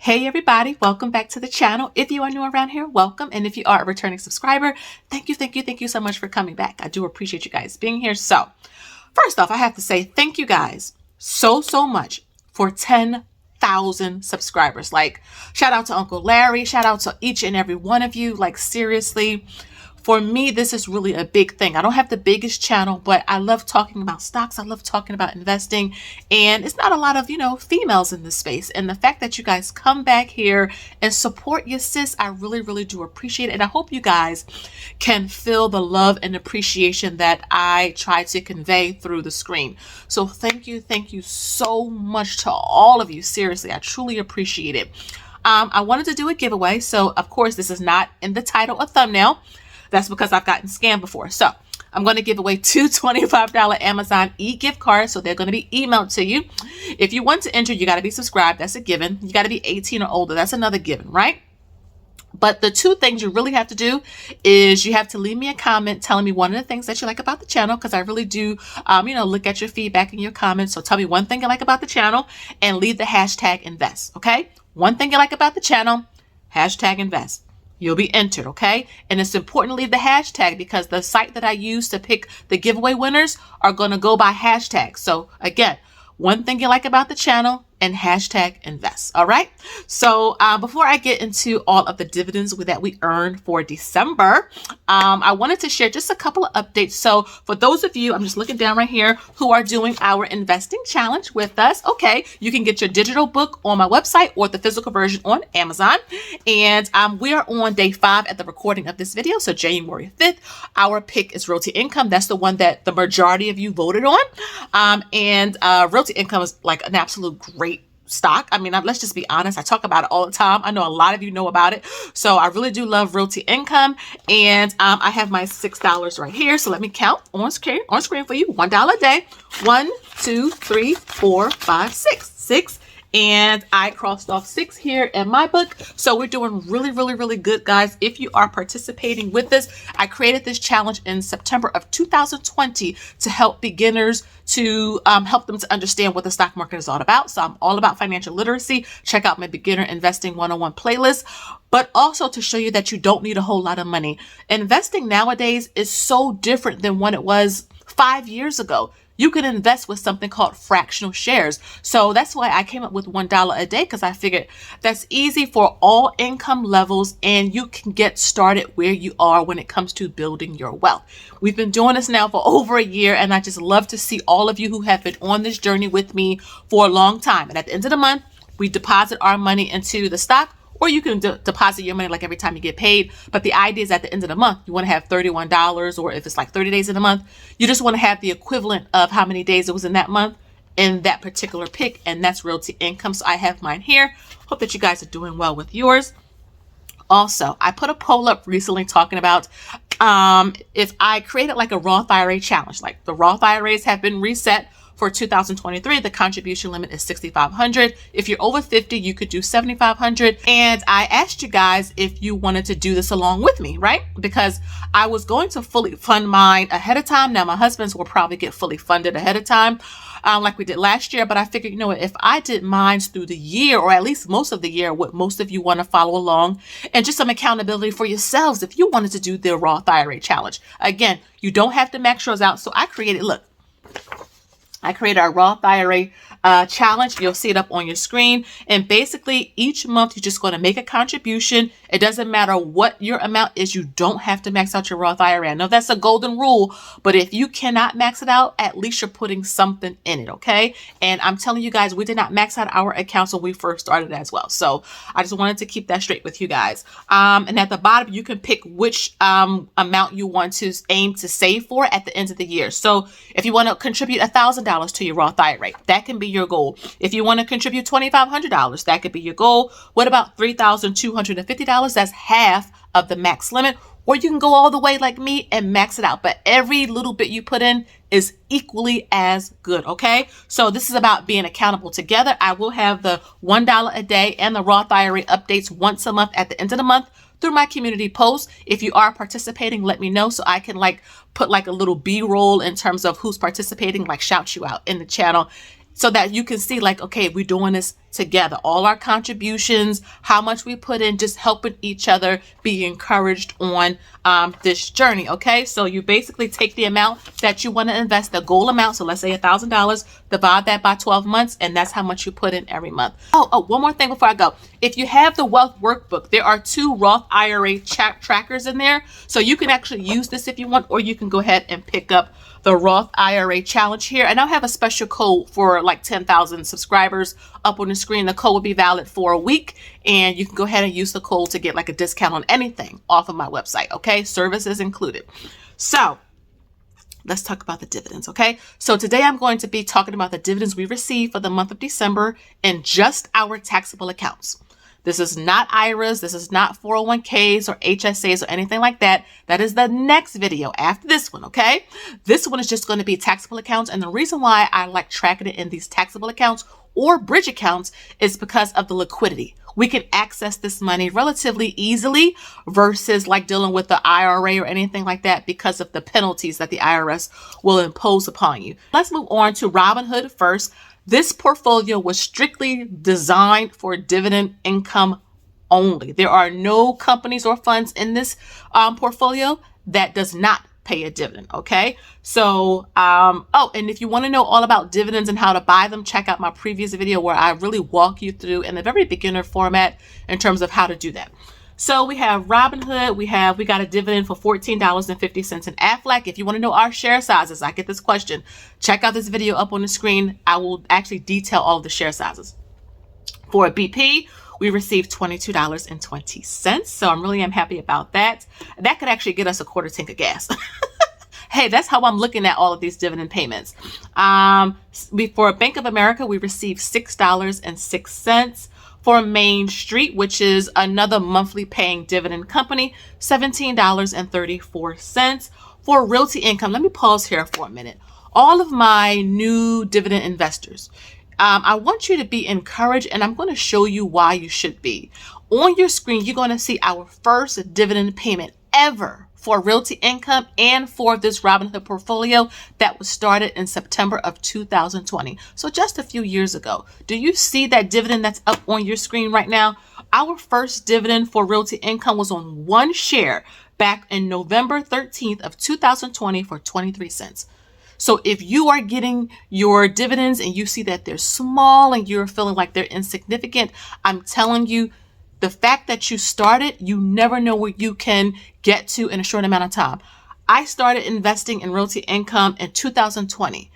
Hey everybody, welcome back to the channel. If you are new around here, welcome. And if you are a returning subscriber, thank you so much for coming back. I do appreciate you guys being here. So first off, I have to say thank you guys so much for 10,000 subscribers. Like, shout out to Uncle Larry, shout out to each and every one of you. Like, seriously, for me, this is really a big thing. I don't have the biggest channel, but I love talking about stocks. I love talking about investing. And it's not a lot of, females in this space. And the fact that you guys come back here and support your sis, I really do appreciate it. And I hope you guys can feel the love and appreciation that I try to convey through the screen. So thank you so much to all of you. Seriously, I truly appreciate it. I wanted to do a giveaway. So of course, this is not in the title or thumbnail. That's because I've gotten scammed before. So I'm going to give away two $25 Amazon e-gift cards. So they're going to be emailed to you. If you want to enter, you got to be subscribed. That's a given. You got to be 18 or older. That's another given, right? But the two things you really have to do is you have to leave me a comment telling me one of the things that you like about the channel, because I really do, look at your feedback and your comments. So tell me one thing you like about the channel and leave the hashtag invest, okay? One thing you like about the channel, hashtag invest. You'll be entered, okay? And it's important to leave the hashtag because the site that I use to pick the giveaway winners are going to go by hashtags. So again, one thing you like about the channel and hashtag invest. All right. So before I get into all of the dividends that we earned for December, I wanted to share just a couple of updates. So for those of you, I'm just looking down right here, who are doing our investing challenge with us. Okay. You can get your digital book on my website or the physical version on Amazon. And we are on day 5 at the recording of this video. So January 5th, our pick is Realty Income. That's the one that the majority of you voted on. And Realty Income is like an absolute great stock. I mean, let's just be honest. I talk about it all the time. I know a lot of you know about it. So I really do love Realty Income. And I have my $6 right here. So let me count on screen for you. $1 a day. 1, 2, 3, 4, 5, 6. 6. And I crossed off 6 here in my book. So we're doing really good, guys. If you are participating with this, I created this challenge in September of 2020 to help beginners, to help them to understand what the stock market is all about. So I'm all about financial literacy. Check out my beginner investing 101 playlist, but also to show you that you don't need a whole lot of money. Investing nowadays is so different than when it was 5 years ago. You can invest with something called fractional shares. So that's why I came up with $1 a day, because I figured that's easy for all income levels and you can get started where you are when it comes to building your wealth. We've been doing this now for over a year, and I just love to see all of you who have been on this journey with me for a long time. And at the end of the month, we deposit our money into the stock, or you can deposit your money like every time you get paid. But the idea is at the end of the month, you want to have $31, or if it's like 30 days in a month, you just want to have the equivalent of how many days it was in that month in that particular pick. And that's Realty Income. So I have mine here. Hope that you guys are doing well with yours. Also, I put a poll up recently talking about if I created like a Roth IRA challenge. Like, the Roth IRAs have been reset. For 2023, the contribution limit is $6,500. If you're over 50, you could do $7,500. And I asked you guys if you wanted to do this along with me, right? Because I was going to fully fund mine ahead of time. Now, my husband's will probably get fully funded ahead of time, like we did last year. But I figured, if I did mine through the year, or at least most of the year, what most of you want to follow along, and just some accountability for yourselves if you wanted to do the Roth IRA challenge. Again, you don't have to max yours out. So I created our Roth IRA challenge. You'll see it up on your screen. And basically, each month, you're just going to make a contribution. It doesn't matter what your amount is. You don't have to max out your Roth IRA. I know that's a golden rule, but if you cannot max it out, at least you're putting something in it, okay? And I'm telling you guys, we did not max out our accounts when we first started as well. So I just wanted to keep that straight with you guys. And at the bottom, you can pick which amount you want to aim to save for at the end of the year. So if you want to contribute $1,000 to your Roth IRA, that can be your goal. If you want to contribute $2,500, that could be your goal. What about $3,250? That's half of the max limit. Or you can go all the way like me and max it out. But every little bit you put in is equally as good, okay? So this is about being accountable together. I will have the $1 a day and the Roth IRA updates once a month at the end of the month through my community posts. If you are participating, let me know so I can put a little B-roll in terms of who's participating, shout you out in the channel, so that you can see okay, we're doing this together. All our contributions, how much we put in, just helping each other be encouraged on this journey, okay? So you basically take the amount that you want to invest, the goal amount, so let's say $1,000, divide that by 12 months, and that's how much you put in every month. Oh, one more thing before I go. If you have the Wealth Workbook, there are 2 Roth IRA trackers in there, so you can actually use this if you want, or you can go ahead and pick up the Roth IRA challenge here. And I'll have a special code for like 10,000 subscribers up on the screen. The code will be valid for a week, and you can go ahead and use the code to get like a discount on anything off of my website, okay? Services included. So let's talk about the dividends, okay? So today I'm going to be talking about the dividends we received for the month of December in just our taxable accounts. This is not IRAs. This is not 401ks or HSAs or anything like that. That is the next video after this one, okay? This one is just going to be taxable accounts. And the reason why I like tracking it in these taxable accounts or bridge accounts is because of the liquidity. We can access this money relatively easily versus like dealing with the IRA or anything like that because of the penalties that the IRS will impose upon you. Let's move on to Robinhood first. This portfolio was strictly designed for dividend income only. There are no companies or funds in this portfolio that does not pay a dividend, okay? So, and if you want to know all about dividends and how to buy them, check out my previous video where I really walk you through in a very beginner format in terms of how to do that. So we have Robinhood, we got a dividend for $14.50 in Aflac. If you want to know our share sizes, I get this question. Check out this video up on the screen. I will actually detail all of the share sizes. For BP, we received $22.20. So I really am happy about that. That could actually get us a quarter tank of gas. Hey, that's how I'm looking at all of these dividend payments. For Bank of America, we received $6.06. For Main Street, which is another monthly paying dividend company, $17.34. For Realty Income, let me pause here for a minute. All of my new dividend investors, I want you to be encouraged, and I'm going to show you why you should be. On your screen, you're going to see our first dividend payment ever for Realty Income and for this Robinhood portfolio that was started in September of 2020. So just a few years ago. Do you see that dividend that's up on your screen right now? Our first dividend for Realty Income was on 1 share back in November 13th of 2020 for 23 cents. So if you are getting your dividends and you see that they're small and you're feeling like they're insignificant, I'm telling you, the fact that you started, you never know where you can get to in a short amount of time. I started investing in Realty Income in 2020.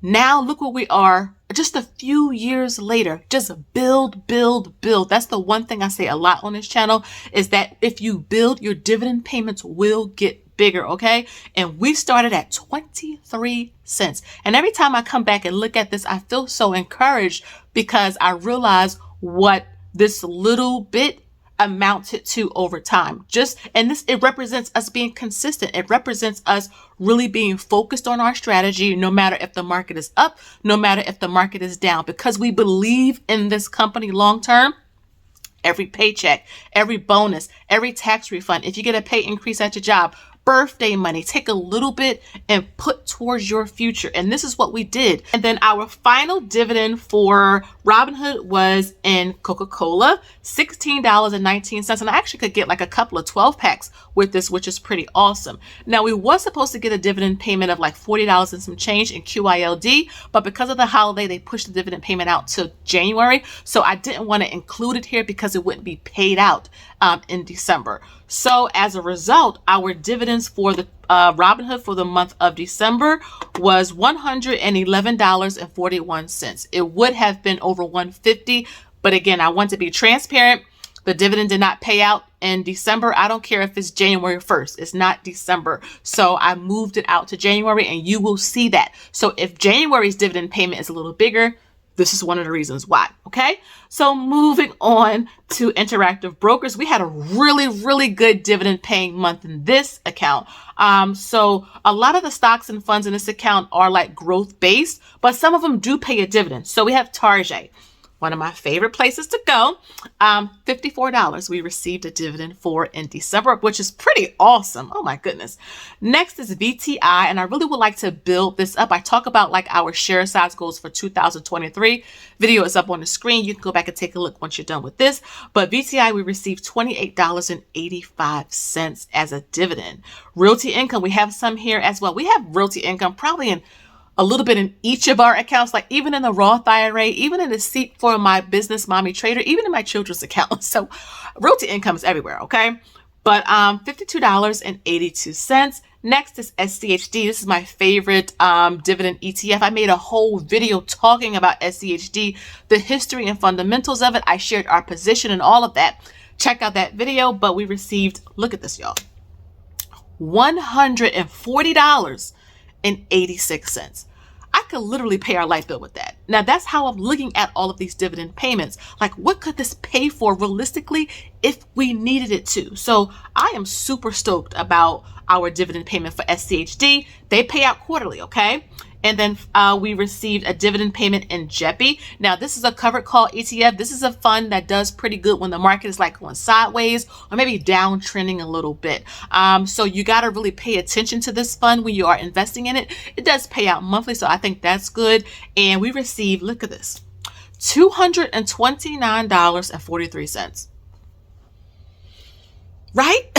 Now look where we are just a few years later. Just build, build, build. That's the one thing I say a lot on this channel is that if you build, your dividend payments will get bigger, okay? And we started at 23 cents. And every time I come back and look at this, I feel so encouraged because I realize what this little bit amounted to over time. It represents us being consistent. It represents us really being focused on our strategy, no matter if the market is up, no matter if the market is down, because we believe in this company long term. Every paycheck, every bonus, every tax refund, if you get a pay increase at your job, birthday money, take a little bit and put towards your future. And this is what we did. And then our final dividend for Robinhood was in Coca-Cola, $16.19. And I actually could get like a couple of 12 packs with this, which is pretty awesome. Now we was supposed to get a dividend payment of like $40 and some change in QILD, but because of the holiday, they pushed the dividend payment out to January. So I didn't want to include it here because it wouldn't be paid out in December. So as a result, our dividends for the Robinhood for the month of December was $111.41. It would have been over $150, but again, I want to be transparent. The dividend did not pay out in December. I don't care if it's January 1st. It's not December. So I moved it out to January, and you will see that. So if January's dividend payment is a little bigger, this is one of the reasons why, okay? So moving on to Interactive Brokers, we had a really, really good dividend paying month in this account. So a lot of the stocks and funds in this account are like growth based, but some of them do pay a dividend. So we have Target. one of my favorite places to go. $54 we received a dividend for in December, which is pretty awesome. Oh my goodness. Next is VTI, and I really would like to build this up. I talk about like our share size goals for 2023. Video is up on the screen. You can go back and take a look once you're done with this. But VTI, we received $28.85 as a dividend. Realty income, we have some here as well. We have realty income probably in a little bit in each of our accounts, like even in the Roth IRA, even in the seat for my business mommy trader, even in my children's account. So realty income is everywhere, okay? But $52.82. Next is SCHD. This is my favorite dividend ETF. I made a whole video talking about SCHD, the history and fundamentals of it. I shared our position and all of that. Check out that video. But we received, look at this, y'all, $140.86. I could literally pay our light bill with that. Now, that's how I'm looking at all of these dividend payments. Like, what could this pay for realistically if we needed it to? So I am super stoked about our dividend payment for SCHD. They pay out quarterly, okay? And then we received a dividend payment in JEPI. Now, this is a covered call ETF. This is a fund that does pretty good when the market is like going sideways or maybe downtrending a little bit. So you got to really pay attention to this fund when you are investing in it. It does pay out monthly, so I think that's good. And we received, look at this, $229.43. Right?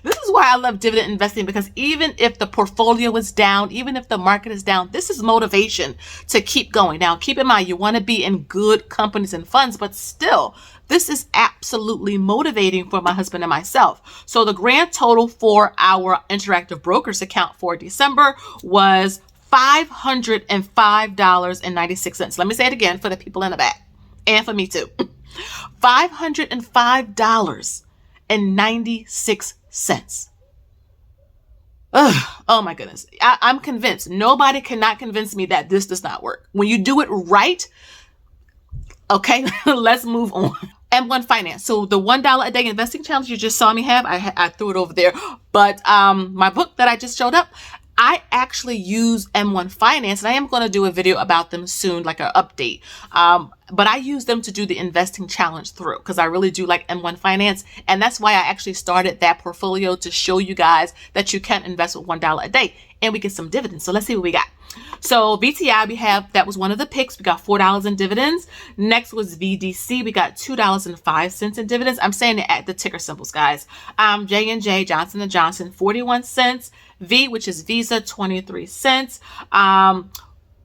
This is why I love dividend investing, because even if the portfolio is down, even if the market is down, this is motivation to keep going. Now, keep in mind, you want to be in good companies and funds, but still, this is absolutely motivating for my husband and myself. So the grand total for our Interactive Brokers account for December was $505.96. Let me say it again for the people in the back and for me too. $505.96. Oh my goodness. I'm convinced. Nobody cannot convince me that this does not work. When you do it right, okay, let's move on. M1 Finance. So the $1 a day investing challenge you just saw me have, I threw it over there. But my book that I just showed up, I actually use M1 Finance, and I am going to do a video about them soon, like an update. But I use them to do the investing challenge through, because I really do like M1 Finance. And that's why I actually started that portfolio, to show you guys that you can invest with $1 a day and we get some dividends. So let's see what we got. So VTI, that was one of the picks. We got $4 in dividends. Next was VDC. We got $2.05 in dividends. I'm saying it at the ticker symbols, guys. J&J, Johnson & Johnson, 41 cents. V, which is Visa, 23 cents.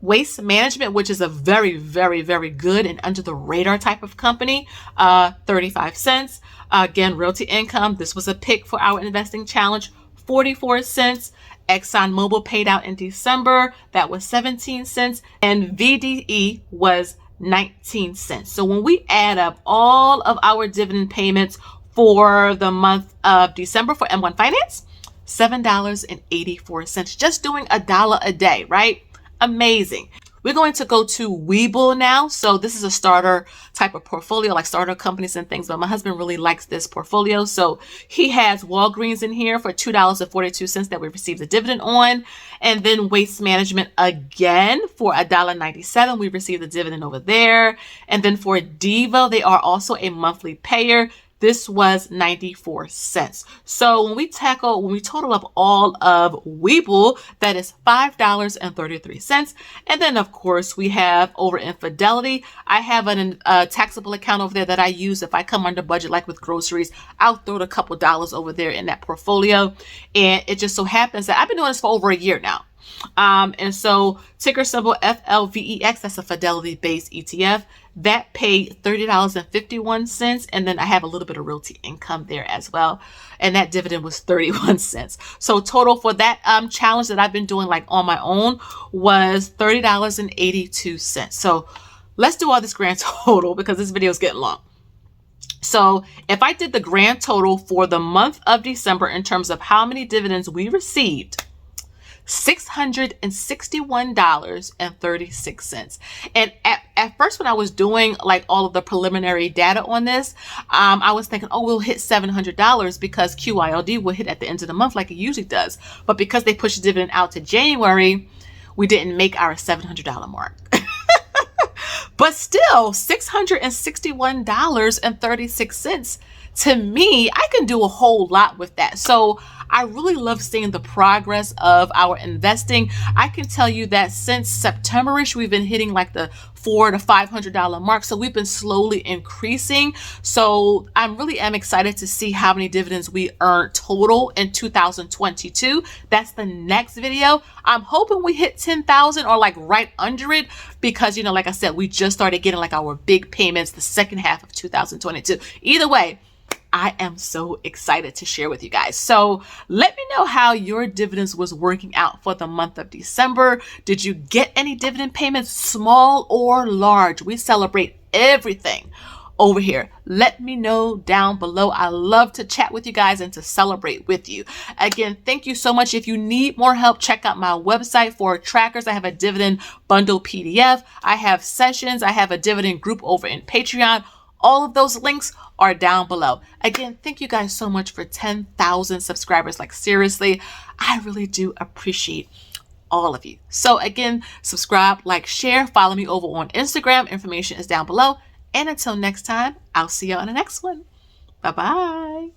Waste Management, which is a very, very, very good and under the radar type of company, 35 cents. Again, Realty Income. This was a pick for our investing challenge, 44 cents. ExxonMobil paid out in December. That was 17 cents. And VDE was 19 cents. So when we add up all of our dividend payments for the month of December for M1 Finance, $7.84, just doing $1 a day, right? Amazing. We're going to go to Webull now. So this is a starter type of portfolio, like starter companies and things, but my husband really likes this portfolio. So he has Walgreens in here for $2.42 that we received a dividend on. And then Waste Management again for $1.97. We received a dividend over there. And then for Diva, they are also a monthly payer. This was 94 cents. So when we total up all of Webull, that is $5.33. And then of course we have over in Fidelity. I have a taxable account over there that I use if I come under budget, like with groceries. I'll throw a couple dollars over there in that portfolio. And it just so happens that I've been doing this for over a year now. And so ticker symbol FLVEX, that's a Fidelity based ETF. That paid $30.51. And then I have a little bit of realty income there as well. And that dividend was 31 cents. So total for that challenge that I've been doing like on my own was $30.82. So let's do all this grand total, because this video is getting long. So if I did the grand total for the month of December in terms of how many dividends we received, $661.36. And at first, when I was doing like all of the preliminary data on this, I was thinking, oh, we'll hit $700 because QYLD will hit at the end of the month like it usually does. But because they pushed the dividend out to January, we didn't make our $700 mark. But still, $661.36. To me, I can do a whole lot with that. So I really love seeing the progress of our investing. I can tell you that since September-ish, we've been hitting like the $400 to $500 mark. So we've been slowly increasing. So I really am excited to see how many dividends we earn total in 2022. That's the next video. I'm hoping we hit 10,000 or like right under it, because, you know, like I said, we just started getting like our big payments the second half of 2022. Either way, I am so excited to share with you guys. So let me know how your dividends was working out for the month of December. Did you get any dividend payments, small or large? We celebrate everything over here. Let me know down below. I love to chat with you guys and to celebrate with you. Again, thank you so much. If you need more help, check out my website for trackers. I have a dividend bundle PDF. I have sessions. I have a dividend group over in Patreon. All of those links are down below. Again, thank you guys so much for 10,000 subscribers. Like seriously, I really do appreciate all of you. So again, subscribe, like, share, follow me over on Instagram. Information is down below. And until next time, I'll see you on the next one. Bye-bye.